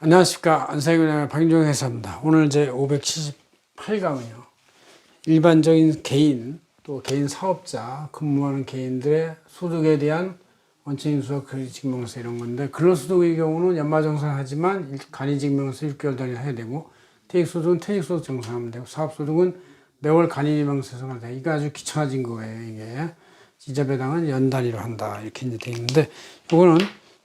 안녕하십니까. 안사이군의 박인종 회사입니다. 오늘 제 578강은요. 일반적인 개인, 또 개인 사업자, 근무하는 개인들의 소득에 대한 원칙인수와 간이직명세 이런 건데, 근로소득의 경우는 연말정산하지만 간이직명세 6개월 단위 해야 되고, 퇴직소득은 퇴직소득 정산하면 되고, 사업소득은 매월 간이직명세가 돼. 이게 아주 귀찮아진 거예요, 이게. 이자배당은 연 단위로 한다. 이렇게 이제 돼 있는데, 이거는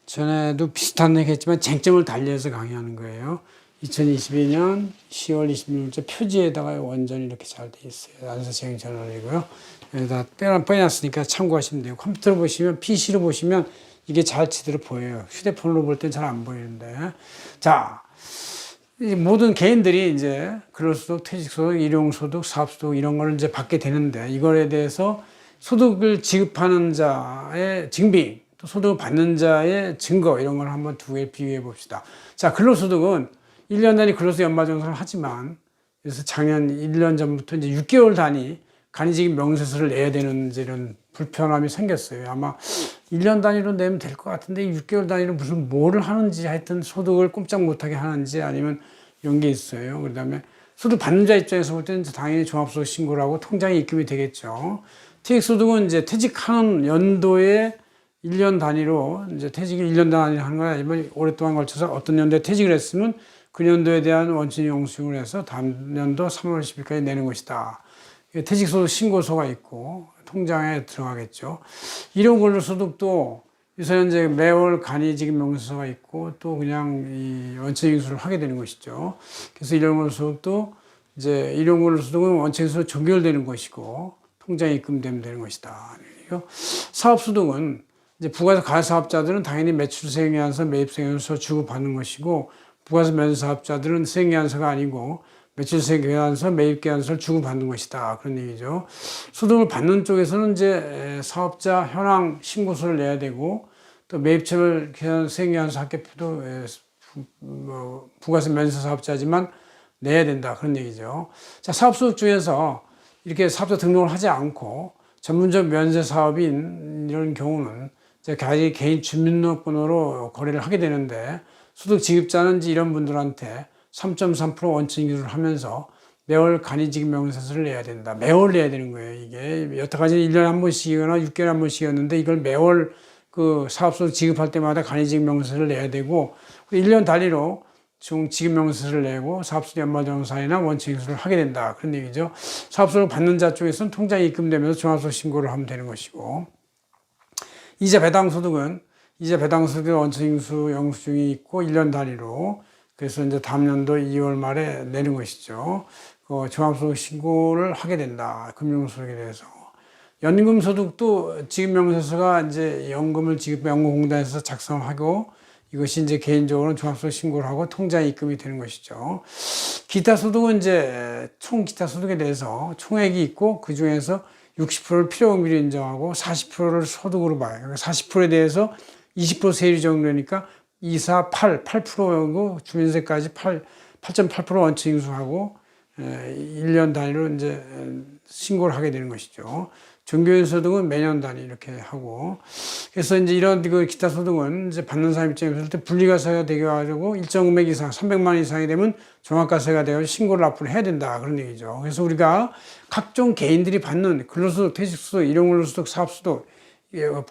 전에도 비슷한 얘기 했지만 쟁점을 달리해서 강의하는 거예요. 2022년 10월 26일째 표지에다가 원전이 이렇게 잘 돼 있어요. 안서생 저널이고요. 여기다 빼놨으니까 참고하시면 돼요. 컴퓨터로 보시면, PC로 보시면 이게 잘 제대로 보여요. 휴대폰으로 볼 땐 잘 안 보이는데. 자, 모든 개인들이 이제 근로소득, 퇴직소득, 일용소득, 사업소득 이런 거를 이제 받게 되는데, 이거에 대해서 소득을 지급하는 자의 증빙, 또 소득을 받는 자의 증거 이런 걸 한번 두 개 비교해 봅시다. 자, 근로소득은 1년 단위 근로소득 연말정산을 하지만, 그래서 작년 1년 전부터 이제 6개월 단위 간이직임 명세서를 내야 되는 이제 이런 불편함이 생겼어요. 아마 1년 단위로 내면 될 것 같은데 6개월 단위로 무슨 뭐를 하는지, 하여튼 소득을 꼼짝 못하게 하는지 아니면 이런 게 있어요. 그 다음에 소득 받는 자 입장에서 볼 때는 당연히 종합소득 신고를 하고 통장에 입금이 되겠죠. 퇴직소득은 이제 퇴직하는 연도에 1년 단위로, 이제 퇴직을 1년 단위로 하는 건 아니면 오랫동안 걸쳐서 어떤 연도에 퇴직을 했으면 그 연도에 대한 원칙 영수증을 해서 다음 연도 3월 10일까지 내는 것이다. 퇴직소득 신고서가 있고 통장에 들어가겠죠. 이런 근로소득도 유사 현재 매월 간이직임 명세서가 있고 또 그냥 이 원칙 인수를 하게 되는 것이죠. 그래서 이런 근로소득도 이제 이런 근로소득은 원칙 인수로 종결되는 것이고 통장에 입금되면 되는 것이다. 사업소득은 이제 부가세 가사업자들은 당연히 매출수행해안서, 매입수행해안서 주고받는 것이고, 부가세 면사업자들은 수행해안서가 아니고 매출수행해안서, 매입계안서를 주고받는 것이다. 그런 얘기죠. 소득을 받는 쪽에서는 이제 사업자 현황 신고서를 내야 되고, 또 매입처를 수행해안서 합계표도 부가세 면사사업자지만 내야 된다. 그런 얘기죠. 자, 사업소득 중에서 이렇게 사업자 등록을 하지 않고 전문적 면세 사업인 이런 경우는 개인 주민등록번호로 거래를 하게 되는데, 소득 지급자는 이런 분들한테 3.3% 원칙 인수를 하면서 매월 간이직임 명세서를 내야 된다. 매월 내야 되는 거예요. 이게 여태까지 1년에 한 번씩이거나 6개월에 한 번씩이었는데 이걸 매월 그 사업소득 지급할 때마다 간이직임 명세서를 내야 되고, 1년 단위로 지급 명세서를 내고 사업소득 연말정산이나 원칙 인수를 하게 된다. 그런 얘기죠. 사업소득 받는 자 쪽에서는 통장에 입금되면서 종합소득 신고를 하면 되는 것이고, 이자 배당 소득은 이자 배당 소득 원칙 인수 영수증이 있고 1년 단위로, 그래서 이제 다음 연도 2월 말에 내는 것이죠. 종합소득 신고를 하게 된다. 금융소득에 대해서. 연금소득도 지급명세서가 이제 연금을 연금공단에서 작성하고, 이것이 이제 개인적으로는 종합소득 신고를 하고 통장에 입금이 되는 것이죠. 기타 소득은 이제 총 기타 소득에 대해서 총액이 있고, 그 중에서 60%를 필요금리로 인정하고 40%를 소득으로 봐요. 그러니까 40%에 대해서 20% 세율이 적용되니까 2, 4, 8%고 주민세까지 8.8% 원칙 인수하고 1년 단위로 이제 신고를 하게 되는 것이죠. 종교인 소득은 매년 단위 이렇게 하고, 그래서 이제 이런 기타 소득은 이제 받는 사람 입장에서 볼 때 분리과세가 되어가지고 일정 금액 이상, 300만 원 이상이 되면 종합과세가 되어 신고를 앞으로 해야 된다. 그런 얘기죠. 그래서 우리가 각종 개인들이 받는 근로소득, 퇴직소득, 일용근로소득, 사업소득,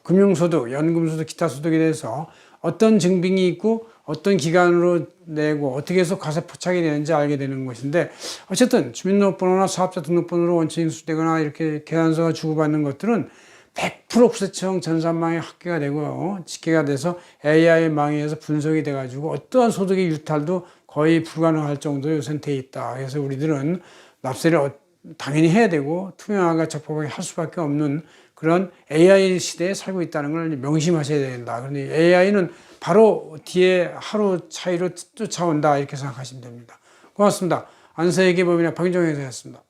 금융소득, 연금소득, 기타 소득에 대해서 어떤 증빙이 있고 어떤 기간으로 내고 어떻게 해서 과세 포착이 되는지 알게 되는 것인데, 어쨌든 주민등록번호나 사업자 등록번호로 원칙 인수되거나 이렇게 계산서가 주고받는 것들은 100% 국세청 전산망에 합계가 되고 집계가 돼서 AI망에 의해서 분석이 돼가지고 어떠한 소득의 유탈도 거의 불가능할 정도로 요새는 돼 있다. 그래서 우리들은 납세를 당연히 해야 되고 투명하게 적법하게 할 수밖에 없는 그런 AI 시대에 살고 있다는 걸 명심하셔야 된다. 그런데 AI는 바로 뒤에 하루 차이로 쫓아온다. 이렇게 생각하시면 됩니다. 고맙습니다. 안서의 개법인의 박인종 회사였습니다.